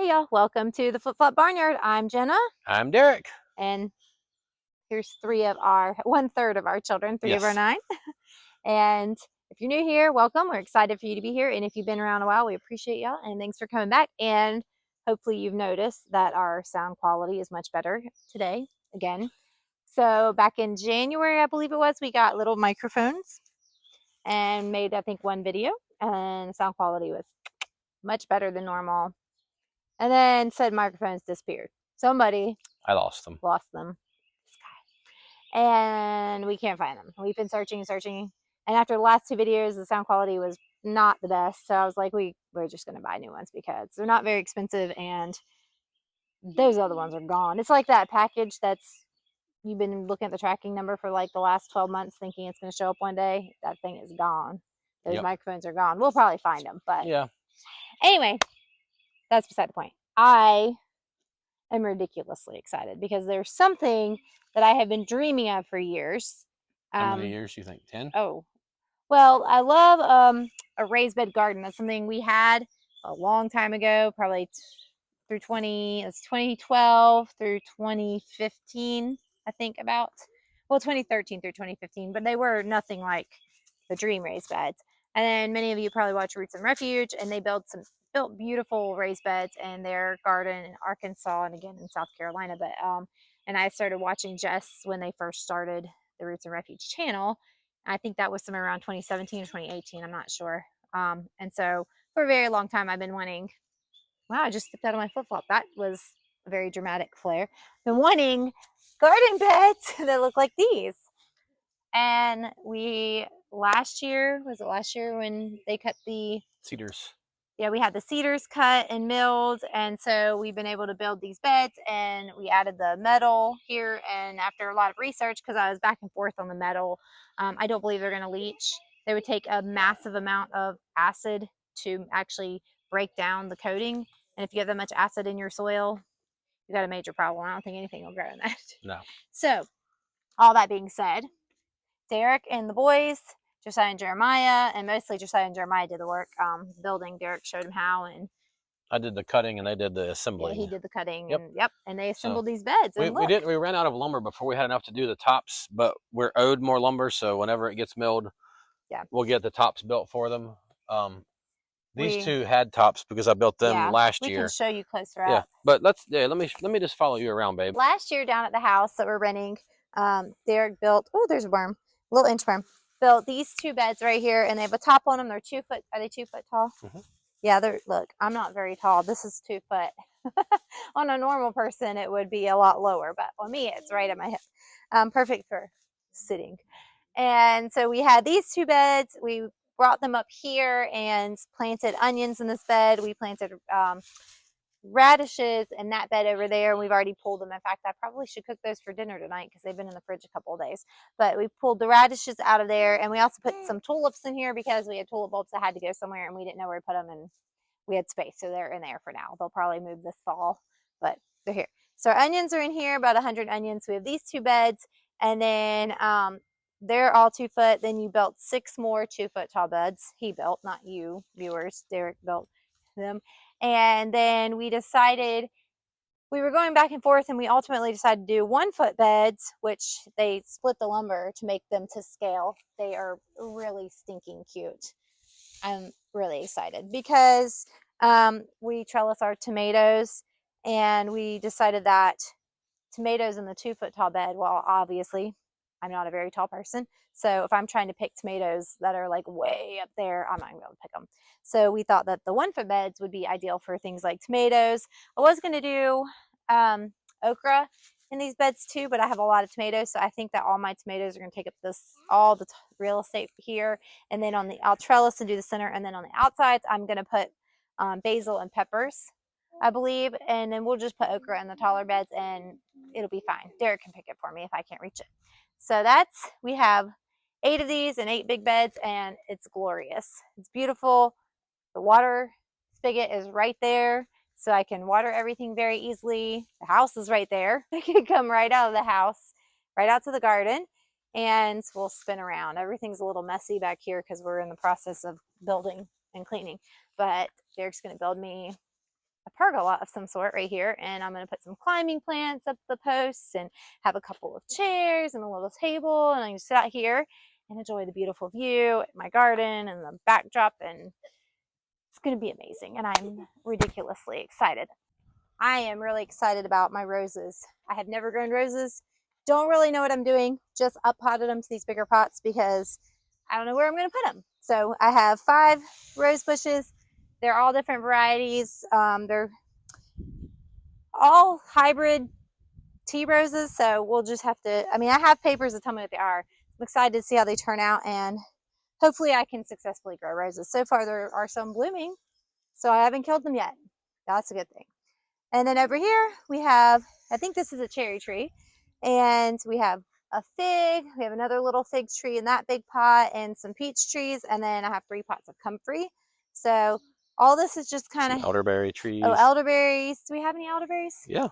Hey y'all, welcome to the Flip Flop Barnyard. I'm Jenna, I'm Derek. and here's one third of our children, three of our Yes. 9. And if you're new here, welcome. We're excited for you to be here. And if you've been around a while, we appreciate y'all. And thanks for coming back. And hopefully you've noticed that our sound quality is much better today again. So back in January, I believe it was, we got little microphones and made, I think, one video. And the sound quality was much better than normal. And then said microphones disappeared. Somebody I lost them. And we can't find them. We've been searching and searching, and after the last 2 videos the sound quality was not the best, so I was like, we're just gonna buy new ones because they're not very expensive and those other ones are gone. It's like that package that's you've been looking at the tracking number for like the last 12 months thinking it's going to show up one day. That thing is gone. Those microphones are gone. We'll probably find them, but yeah. Anyway, that's beside the point. I am ridiculously excited because there's something that I have been dreaming of for years. How many years do you think? 10? Oh, well, I love a raised bed garden. That's something we had a long time ago, probably through 2012 through 2015, I think about. Well, 2013 through 2015, but they were nothing like the dream raised beds. And then many of you probably watch Roots and Refuge, and they built beautiful raised beds in their garden in Arkansas and again in South Carolina. But and I started watching Jess when they first started the Roots and Refuge channel. I think that was somewhere around 2017 or 2018. I'm not sure. And so for a very long time, I've been wanting. Wow, I just stepped out of my flip flop. That was a very dramatic flare. Been wanting garden beds that look like these. And last year when they cut the cedars? Yeah, we had the cedars cut and milled, and so we've been able to build these beds, and we added the metal here. And after a lot of research, because I was back and forth on the metal, I don't believe they're going to leach. They would take a massive amount of acid to actually break down the coating, and if you have that much acid in your soil, you got a major problem. I don't think anything will grow in that. No. So all that being said, Derek and the boys, Josiah and Jeremiah, and mostly Josiah and Jeremiah did the work building. Derek showed him how, and I did the cutting and they did the assembling. Yeah, he did the cutting. Yep. And they assembled these beds. And we ran out of lumber before we had enough to do the tops, but we're owed more lumber, so whenever it gets milled, we'll get the tops built for them. These two had tops because I built them last year. We can show you closer up. Yeah, but let me just follow you around, babe. Last year down at the house that we're renting, Derek built. Oh, there's a worm, a little inch worm. Built these 2 beds right here, and they have a top on them. They're 2 foot. Are they 2 foot tall? Mm-hmm. Yeah, look, I'm not very tall. This is 2 foot. On a normal person, it would be a lot lower, but on me, it's right at my hip. Perfect for sitting. And so we had these 2 beds. We brought them up here and planted onions in this bed. We planted radishes in that bed over there. We've already pulled them. In fact, I probably should cook those for dinner tonight because they've been in the fridge a couple of days. But we pulled the radishes out of there, and we also put some tulips in here because we had tulip bulbs that had to go somewhere, and we didn't know where to put them, and we had space, so they're in there for now. They'll probably move this fall, but they're here. So our onions are in here, about 100 onions. We have these 2 beds, and then they're all 2 foot. Then you built 6 more 2 foot tall beds. He built, not you viewers. Derek built them. And then we decided we were going back and forth, and we ultimately decided to do 1 foot beds, which they split the lumber to make them to scale. They are really stinking cute. I'm really excited because we trellis our tomatoes, and we decided that tomatoes in the 2 foot tall bed, well, obviously I'm not a very tall person, so if I'm trying to pick tomatoes that are like way up there, I'm not gonna be able to pick them. So we thought that the 1 foot beds would be ideal for things like tomatoes. I was going to do okra in these beds too, but I have a lot of tomatoes, so I think that all my tomatoes are going to take up all the real estate here. And then I'll trellis and do the center, and then on the outsides I'm going to put basil and peppers, I believe, and then we'll just put okra in the taller beds, and it'll be fine. Derek can pick it for me if I can't reach it. So we have 8 of these and 8 big beds, and it's glorious. It's beautiful. The water spigot is right there, so I can water everything very easily. The house is right there. I can come right out of the house, right out to the garden, and we'll spin around. Everything's a little messy back here because we're in the process of building and cleaning, but Derek's going to build me a pergola of some sort right here, and I'm going to put some climbing plants up the posts and have a couple of chairs and a little table, and I can sit out here and enjoy the beautiful view, my garden and the backdrop, and it's going to be amazing, and I'm ridiculously excited. I am really excited about my roses. I have never grown roses. Don't really know what I'm doing. Just up potted them to these bigger pots because I don't know where I'm going to put them. So I have 5 rose bushes. They're all different varieties. They're all hybrid tea roses. So we'll just have to, I mean, I have papers that tell me what they are. I'm excited to see how they turn out, and hopefully I can successfully grow roses. So far there are some blooming, so I haven't killed them yet. That's a good thing. And then over here we have, I think this is a cherry tree, and we have a fig. We have another little fig tree in that big pot, and some peach trees, and then I have 3 pots of comfrey. So all this is just kind of elderberry trees. Oh, elderberries. Do we have any elderberries? Yeah,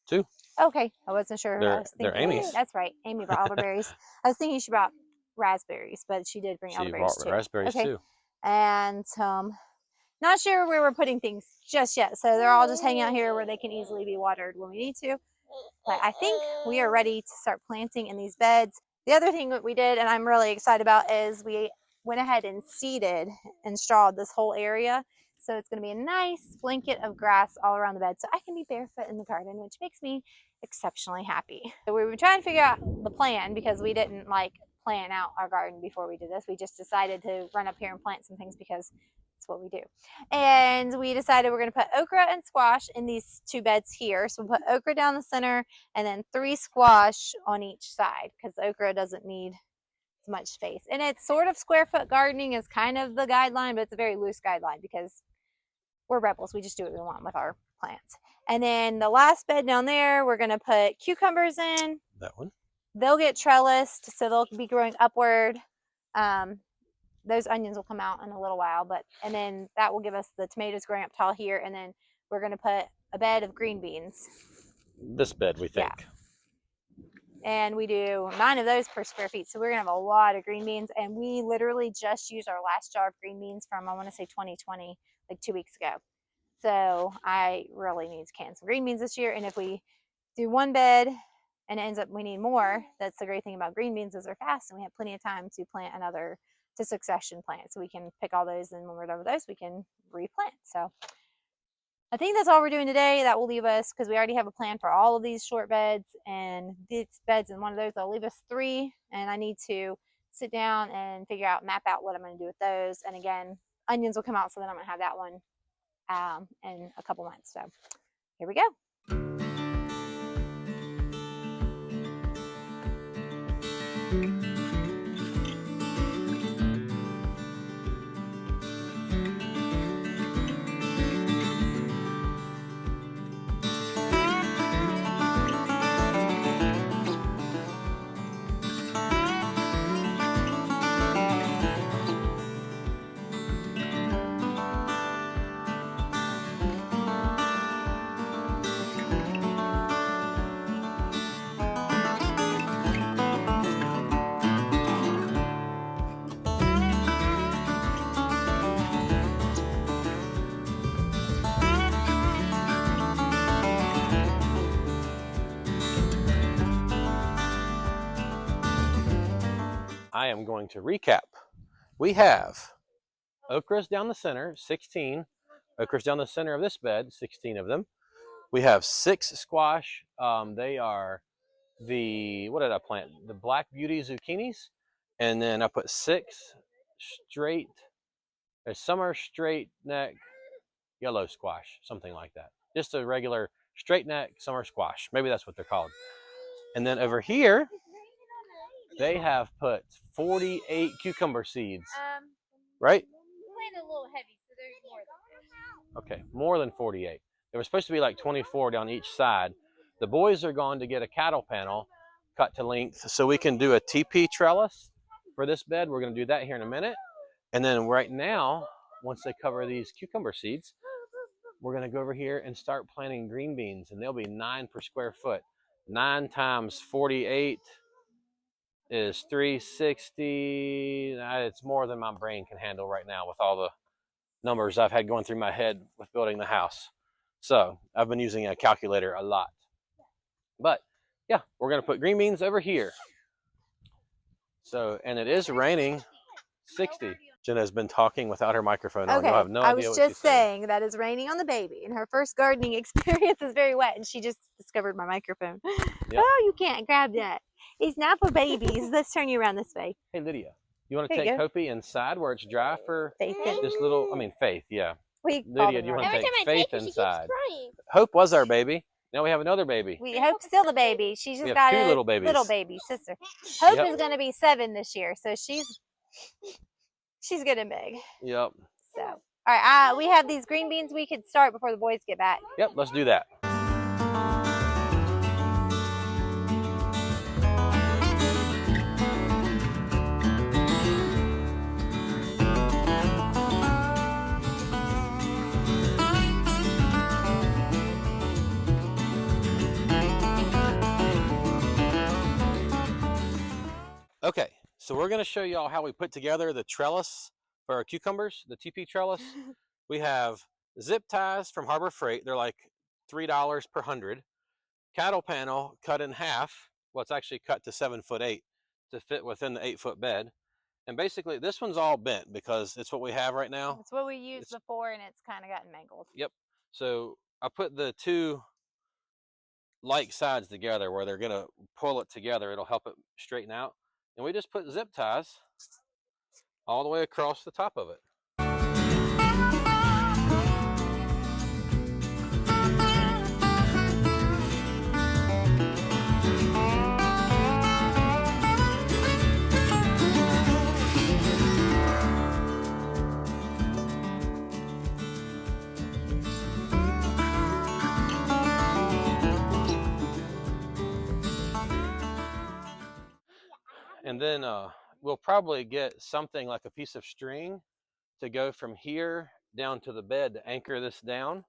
2. Okay, I wasn't sure. They're Amy's. That's right. Amy brought elderberries. I was thinking she brought raspberries, but she did bring elderberries too. Raspberries too. And not sure where we're putting things just yet. So they're all just hanging out here where they can easily be watered when we need to. But I think we are ready to start planting in these beds. The other thing that we did, and I'm really excited about, is we went ahead and seeded and strawed this whole area. So it's going to be a nice blanket of grass all around the bed. So I can be barefoot in the garden, which makes me exceptionally happy. So we were trying to figure out the plan because we didn't plan out our garden before we did this. We just decided to run up here and plant some things because it's what we do. And we decided we're going to put okra and squash in these 2 beds here. So we'll put okra down the center and then 3 squash on each side because okra doesn't need as much space. And it's sort of square foot gardening is kind of the guideline, but it's a very loose guideline because we're rebels. We just do what we want with our plants. And then the last bed down there, we're going to put cucumbers in. That one. They'll get trellised, so they'll be growing upward. Those onions will come out in a little while, and then that will give us the tomatoes growing up tall here, and then we're going to put a bed of green beans. This bed, we think. Yeah. And we do 9 of those per square feet, so we're going to have a lot of green beans, and we literally just used our last jar of green beans from, I want to say 2020, like 2 weeks ago. So I really need to can some green beans this year, and if we do 1 bed and it ends up we need more, that's the great thing about green beans is they're fast, and we have plenty of time to plant another to succession plant. So we can pick all those, and when we're done with those, we can replant. So I think that's all we're doing today. That will leave us, because we already have a plan for all of these short beds, and these beds in one of those, that'll leave us 3, and I need to sit down and map out what I'm going to do with those. And again, onions will come out, so then I'm going to have that one in a couple months. So here we go. I am going to recap. We have okras down the center, 16. Okras down the center of this bed, 16 of them. We have 6 squash. They are what did I plant? The Black Beauty zucchinis. And then I put 6 straight, a summer straight neck yellow squash, something like that. Just a regular straight neck summer squash. Maybe that's what they're called. And then over here, they have put 48 cucumber seeds, right? Planted a little heavy, so there's more than Okay, more than 48. There was supposed to be like 24 down each side. The boys are going to get a cattle panel cut to length so we can do a TP trellis for this bed. We're going to do that here in a minute. And then right now, once they cover these cucumber seeds, we're going to go over here and start planting green beans, and they'll be 9 per square foot. 9 times 48 is 360. It's more than my brain can handle right now with all the numbers I've had going through my head with building the house. So I've been using a calculator a lot. But yeah, we're going to put green beans over here. So, and it is raining 60. Jenna has been talking without her microphone on. You'll have no I idea was what she's just saying that it's raining on the baby, and her first gardening experience is very wet, and she just discovered my microphone. Yep. Oh, you can't grab that. It's not for babies. Let's turn you around this way. Hey, Lydia, you want to take Hopi inside where it's dry for Faith this little, Faith, yeah. Lydia, do you want to take Faith inside? Hope was our baby. Now we have another baby. Hope's still the baby. She's just got two a little baby sister. Hope is going to be 7 this year, so she's getting big. Yep. So, all right, we have these green beans. We could start before the boys get back. Yep, let's do that. Okay, so we're going to show y'all how we put together the trellis for our cucumbers, the TP trellis. We have zip ties from Harbor Freight. They're like $3 per 100. Cattle panel cut in half. Well, it's actually cut to 7'8" to fit within the 8-foot bed. And basically, this one's all bent because it's what we have right now. It's what we used before, and it's kind of gotten mangled. Yep. So I put the two like sides together where they're going to pull it together. It'll help it straighten out. And we just put zip ties all the way across the top of it. And then we'll probably get something like a piece of string to go from here down to the bed to anchor this down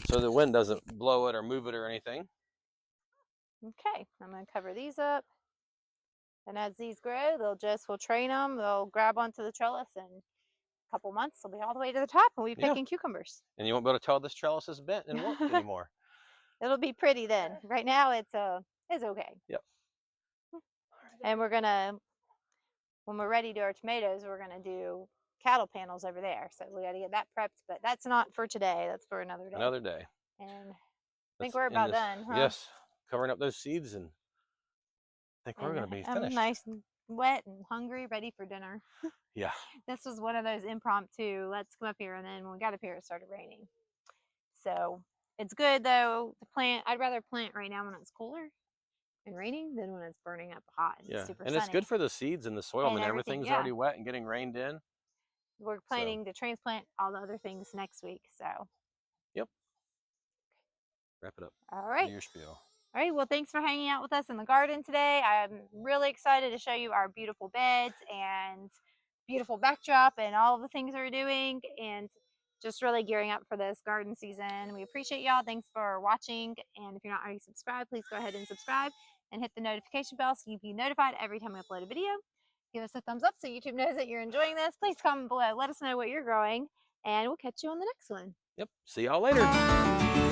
so the wind doesn't blow it or move it or anything. Okay, I'm going to cover these up. And as these grow, we'll train them. They'll grab onto the trellis, and a couple months they'll be all the way to the top, and we'll be picking cucumbers. And you won't be able to tell this trellis is bent and warped anymore. It'll be pretty then. Right now it's okay. Yep. And we're gonna, when we're ready to do our tomatoes, we're gonna do cattle panels over there. So we got to get that prepped, but that's not for today. That's for another day. Another day. And I think we're about done, huh? Yes, covering up those seeds, and I think we're gonna be finished. I'm nice and wet and hungry, ready for dinner. Yeah. This was one of those impromptu, let's come up here, and then when we got up here, it started raining. So it's good though to plant. I'd rather plant right now when it's cooler and raining than when it's burning up hot and super sunny. It's good for the seeds and the soil. And everything's already wet and getting rained in. We're planning to transplant all the other things next week. So. Yep. Wrap it up. All right. Do your spiel. All right. Well, thanks for hanging out with us in the garden today. I'm really excited to show you our beautiful beds and beautiful backdrop and all the things we're doing, and just really gearing up for this garden season. We appreciate y'all. Thanks for watching. And if you're not already subscribed, please go ahead and subscribe and hit the notification bell so you'll be notified every time we upload a video. Give us a thumbs up so YouTube knows that you're enjoying this. Please comment below. Let us know what you're growing, and we'll catch you on the next one. Yep. See y'all later.